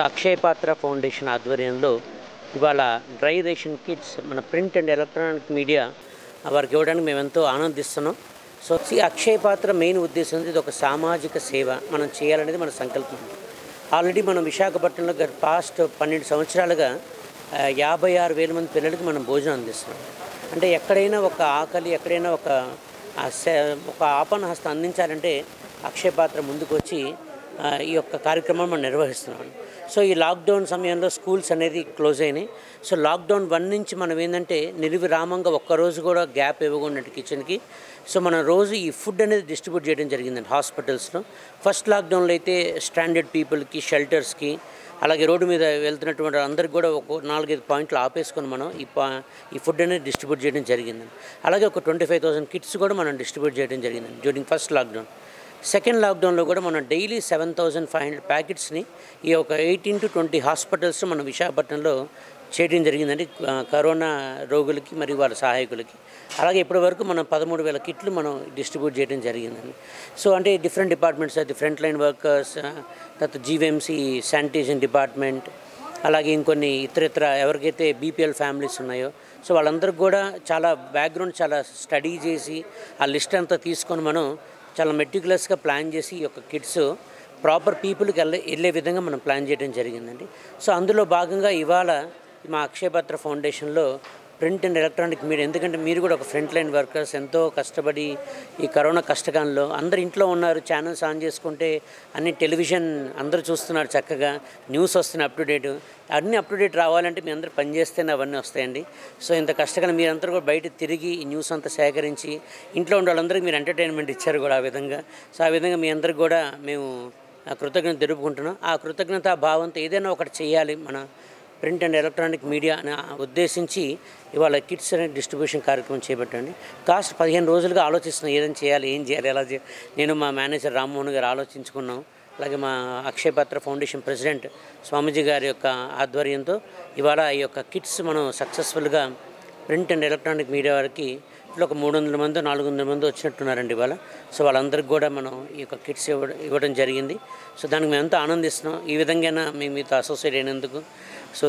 అక్షయ పాత్ర ఫౌండేషన్ ఆధ్వర్యంలో ఇవాళ డ్రై రేషన్ కిట్స్ మన ప్రింట్ అండ్ ఎలక్ట్రానిక్ మీడియా వారికి ఇవ్వడానికి మేము ఎంతో ఆనందిస్తున్నాం. సో ఈ అక్షయ పాత్ర మెయిన్ ఉద్దేశం ఇది ఒక సామాజిక సేవ మనం చేయాలనేది మన సంకల్పం. ఆల్రెడీ మనం విశాఖపట్నంలో పాస్ట్ 12 సంవత్సరాలుగా 56,000 మంది పిల్లలకి మనం భోజనం అందిస్తున్నాం. అంటే ఎక్కడైనా ఒక ఆకలి, ఎక్కడైనా ఒక ఆపన్న హస్తం అందించాలంటే అక్షయ పాత్ర ముందుకు వచ్చి ఈ యొక్క కార్యక్రమం మనం నిర్వహిస్తున్నాం. సో ఈ లాక్డౌన్ సమయంలో స్కూల్స్ అనేది క్లోజ్ అయినాయి. సో లాక్డౌన్ 1 నుంచి మనం ఏంటంటే నిర్విరామంగా ఒక్కరోజు కూడా గ్యాప్ ఇవ్వకుండా కిచెన్కి సో మనం రోజు ఈ ఫుడ్ అనేది డిస్ట్రిబ్యూట్ చేయడం జరిగిందండి హాస్పిటల్స్లో. ఫస్ట్ లాక్డౌన్లో అయితే స్టాండర్డ్ పీపుల్కి, షెల్టర్స్కి, అలాగే రోడ్డు మీద వెళ్తున్నటువంటి అందరికి కూడా ఒక 4-5 పాయింట్లు ఆపేసుకొని మనం ఈ ఫుడ్ అనేది డిస్ట్రిబ్యూట్ చేయడం జరిగిందండి. అలాగే ఒక 25,000 కిట్స్ కూడా మనం డిస్ట్రిబ్యూట్ చేయడం జరిగిందండి డ్యూరింగ్ ఫస్ట్ లాక్డౌన్. సెకండ్ లాక్డౌన్లో కూడా మనం డైలీ 7,500 ప్యాకెట్స్ని ఈ ఒక 18 to 20 హాస్పిటల్స్ మనం విశాఖపట్నంలో చేయడం జరిగిందండి కరోనా రోగులకి మరియు వాళ్ళ సహాయకులకి. అలాగే ఇప్పటి వరకు మనం 13,000 కిట్లు మనం డిస్ట్రిబ్యూట్ చేయడం జరిగిందండి. సో అంటే డిఫరెంట్ డిపార్ట్మెంట్స్ అయితే ఫ్రంట్ లైన్ వర్కర్స్, తర్వాత జీవీఎంసీ శానిటేషన్ డిపార్ట్మెంట్, అలాగే ఇంకొన్ని ఇతర ఎవరికైతే బీపీఎల్ ఫ్యామిలీస్ ఉన్నాయో సో వాళ్ళందరికీ కూడా చాలా బ్యాక్గ్రౌండ్ చాలా స్టడీ చేసి ఆ లిస్ట్ అంతా తీసుకొని మనం చాలా మెటిక్యులస్గా ప్లాన్ చేసి ఈ యొక్క కిట్స్ ప్రాపర్ పీపుల్కి వెళ్ళే విధంగా మనం ప్లాన్ చేయడం జరిగిందండి. సో అందులో భాగంగా ఇవాళ మా అక్షయ పాత్ర ఫౌండేషన్లో ప్రింట్ అండ్ ఎలక్ట్రానిక్ మీడియా, ఎందుకంటే మీరు కూడా ఒక ఫ్రంట్ లైన్ వర్కర్స్ ఎంతో కష్టపడి ఈ కరోనా కష్టకాలంలో అందరు ఇంట్లో ఉన్నారు, ఛానల్స్ ఆన్ చేసుకుంటే అన్ని టెలివిజన్ అందరూ చూస్తున్నారు, చక్కగా న్యూస్ వస్తున్నాయి అన్నీ అప్ టు డేట్ రావాలంటే మీ అందరూ పనిచేస్తేనే అవన్నీ వస్తాయండి. సో ఇంత కష్టకాలం మీరందరూ కూడా బయట తిరిగి ఈ న్యూస్ అంతా సేకరించి ఇంట్లో ఉండే వాళ్ళందరికీ మీరు ఎంటర్టైన్మెంట్ ఇచ్చారు కూడా ఆ విధంగా. సో ఆ విధంగా మీ అందరికి కూడా మేము కృతజ్ఞత తెలుపుకుంటున్నాం. ఆ కృతజ్ఞతా భావంతో ఏదైనా ఒకటి చేయాలి మన ప్రింట్ అండ్ ఎలక్ట్రానిక్ మీడియా అని ఉద్దేశించి ఇవాళ కిట్స్ అనే డిస్ట్రిబ్యూషన్ కార్యక్రమం చేపట్టండి. కాస్ట్ 15 రోజులుగా ఆలోచిస్తున్నాం ఏం చేయాలి ఎలా చేయాలి. నేను మా మేనేజర్ రామ్మోహన్ గారు ఆలోచించుకున్నాం. అలాగే మా అక్షయ పాత్ర ఫౌండేషన్ ప్రెసిడెంట్ స్వామీజీ గారి యొక్క ఆధ్వర్యంతో ఇవాళ ఈ యొక్క కిట్స్ మనం సక్సెస్ఫుల్గా ప్రింట్ అండ్ ఎలక్ట్రానిక్ మీడియా వారికి ఇట్లా ఒక 300 మంది 400 మంది వచ్చినట్టున్నారండి ఇవాళ. సో వాళ్ళందరికీ కూడా మనం ఈ యొక్క కిట్స్ ఇవ్వడం జరిగింది. సో దానికి మేము ఎంతో ఆనందిస్తున్నాం ఈ విధంగా మేము మీతో అసోసియేట్ అయినందుకు. సో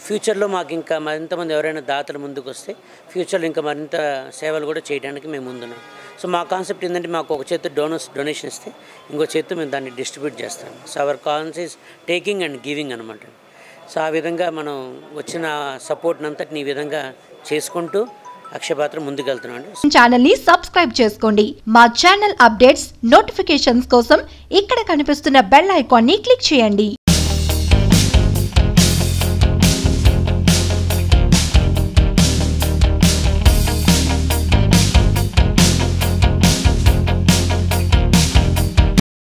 ఫ్యూచర్లో మాకు ఇంకా మరింతమంది ఎవరైనా దాతలు ముందుకు వస్తే ఫ్యూచర్లో ఇంకా మరింత సేవలు కూడా చేయడానికి మేము ముందున్నాం. సో మా కాన్సెప్ట్ ఏంటంటే మాకు ఒక చేతి డొనేషన్ ఇస్తే ఇంకో చేతి మేము దాన్ని డిస్ట్రిబ్యూట్ చేస్తాం. So our concept is taking and giving అనమాట. సో ఆ విధంగా మనం వచ్చిన సపోర్ట్ని అంతటిని ఈ విధంగా చేసుకుంటూ అక్షయ పాత్ర ముందుకెళ్తున్నాం. ఛానల్ ని సబ్స్క్రైబ్ చేసుకోండి. మా ఛానల్ అప్డేట్స్ నోటిఫికేషన్స్ కోసం ఇక్కడ కనిపిస్తున్న బెల్ ఐకాన్ ని క్లిక్ చేయండి.